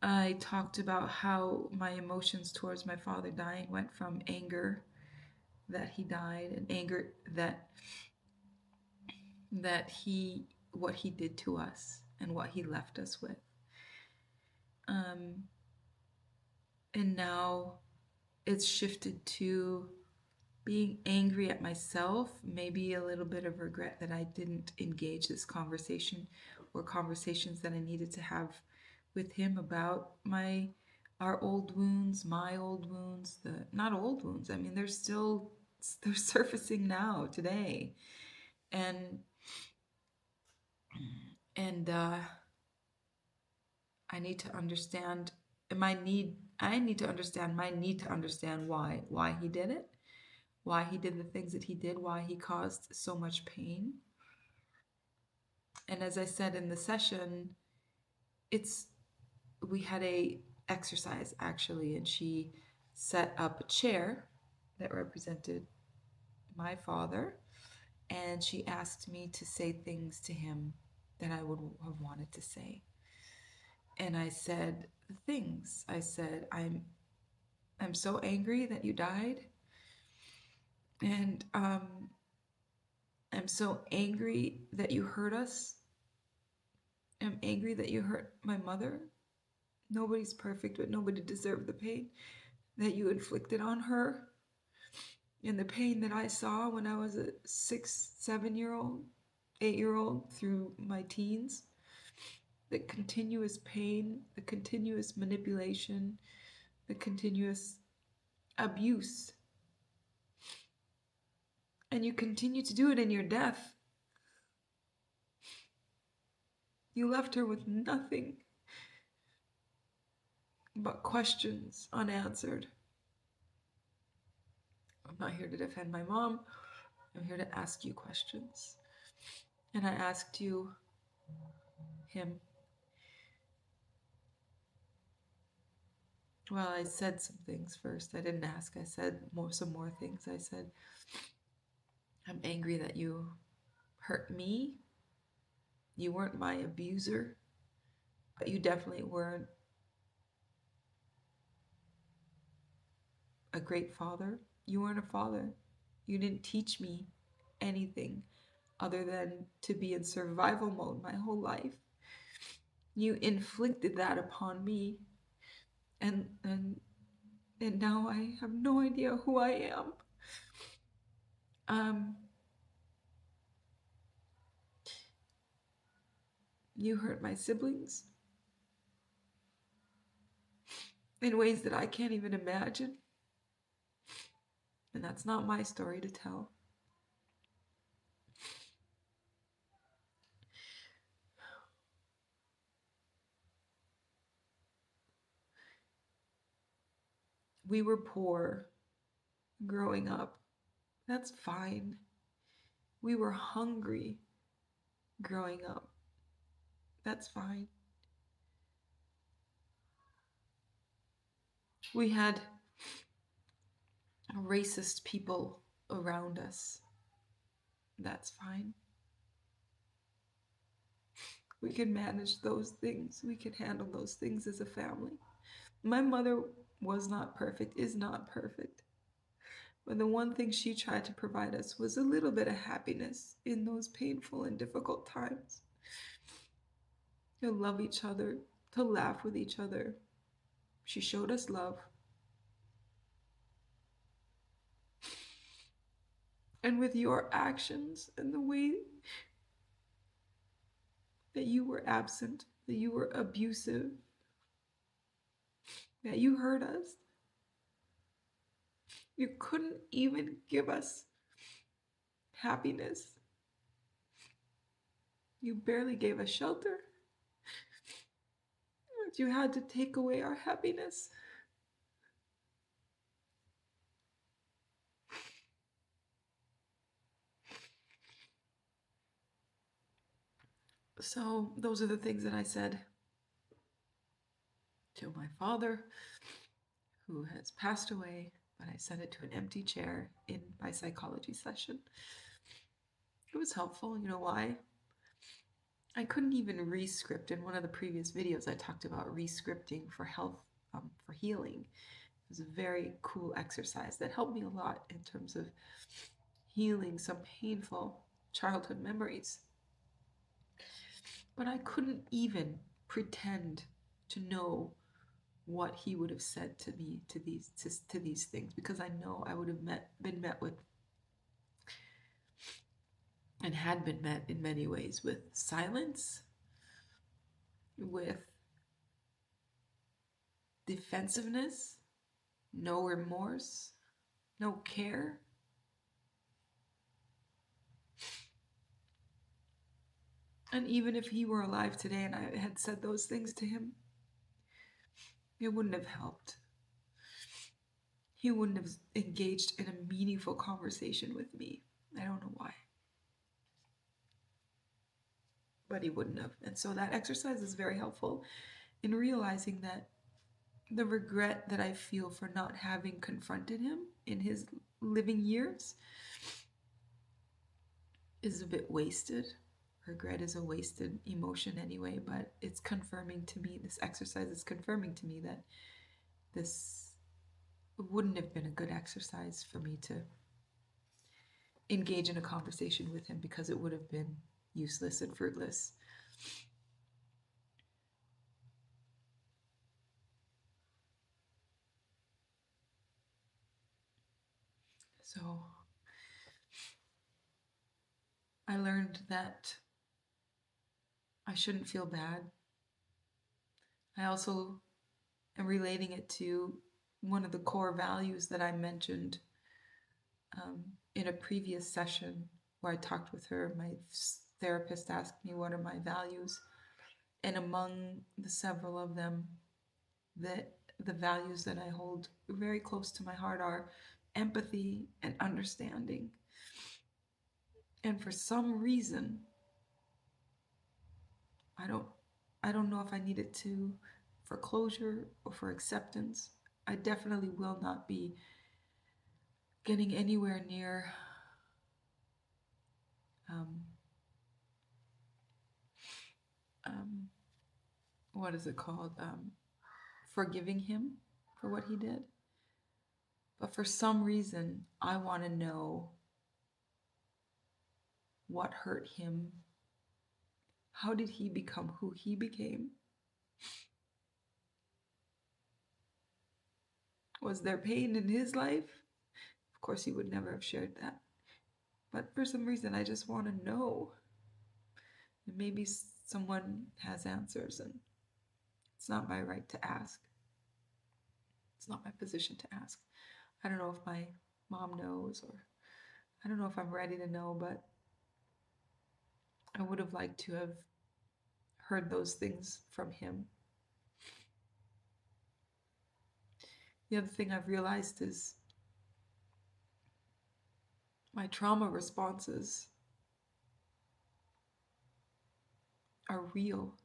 I talked about how my emotions towards my father dying went from anger that he died and anger that he what he did to us and what he left us with. Um, and now it's shifted to being angry at myself, maybe a little bit of regret that I didn't engage this conversation or conversations that I needed to have with him about our old wounds, my old wounds, the not old wounds. I mean, they're surfacing now today. And and I need to understand I need to understand my need to understand why he did it, why he did the things that he did, why he caused so much pain. And as I said in the session, it's we had a exercise actually, and she set up a chair that represented my father, and she asked me to say things to him that I would have wanted to say. And I said the things. I said, I'm so angry that you died, and I'm so angry that you hurt us. I'm angry that you hurt my mother. Nobody's perfect, but nobody deserved the pain that you inflicted on her, and the pain that I saw when I was a 6, 7 year old, 8 year old through my teens. The continuous pain, the continuous manipulation, the continuous abuse. And you continue to do it in your death. You left her with nothing but questions unanswered. I'm not here to defend my mom. I'm here to ask you questions. And I asked him, well, I said some things first. I didn't ask. I said some more things. I said, I'm angry that you hurt me. You weren't my abuser, but you definitely weren't a great father. You weren't a father. You didn't teach me anything other than to be in survival mode my whole life. You inflicted that upon me, and now I have no idea who I am. Um, you hurt my siblings in ways that I can't even imagine, and that's not my story to tell. We were poor growing up. That's fine. We were hungry growing up. That's fine. We had racist people around us. That's fine. We can manage those things. We can handle those things as a family. My mother was not perfect, is not perfect. But the one thing she tried to provide us was a little bit of happiness in those painful and difficult times. To love each other, to laugh with each other. She showed us love. And with your actions and the way that you were absent, that you were abusive, that you hurt us, you couldn't even give us happiness. You barely gave us shelter. But you had to take away our happiness. So those are the things that I said to my father, who has passed away, but I said it to an empty chair in my psychology session. It was helpful. You know why? I couldn't even re-script. In one of the previous videos, I talked about re-scripting for health, for healing. It was a very cool exercise that helped me a lot in terms of healing some painful childhood memories. But I couldn't even pretend to know what he would have said to me to these things, because I know I would have been met with, and had been met in many ways, with silence, with defensiveness, no remorse, no care. And even if he were alive today and I had said those things to him, it wouldn't have helped. He wouldn't have engaged in a meaningful conversation with me. I don't know why. But he wouldn't have. And so that exercise is very helpful in realizing that the regret that I feel for not having confronted him in his living years is a bit wasted. Regret is a wasted emotion anyway, but it's confirming to me, this exercise is confirming to me that this wouldn't have been a good exercise for me to engage in a conversation with him, because it would have been useless and fruitless. So I learned that I shouldn't feel bad. I also am relating it to one of the core values that I mentioned in a previous session where I talked with her. My therapist asked me what are my values, and among the several of them, the values that I hold very close to my heart are empathy and understanding. And for some reason, I don't know if I need it to for closure or for acceptance. I definitely will not be getting anywhere near um, um, what is it called? Forgiving him for what he did. But for some reason, I want to know what hurt him. How did he become who he became? Was there pain in his life? Of course, he would never have shared that. But for some reason, I just want to know. And maybe someone has answers, and it's not my right to ask. It's not my position to ask. I don't know if my mom knows, or I don't know if I'm ready to know, but I would have liked to have heard those things from him. The other thing I've realized is my trauma responses are real.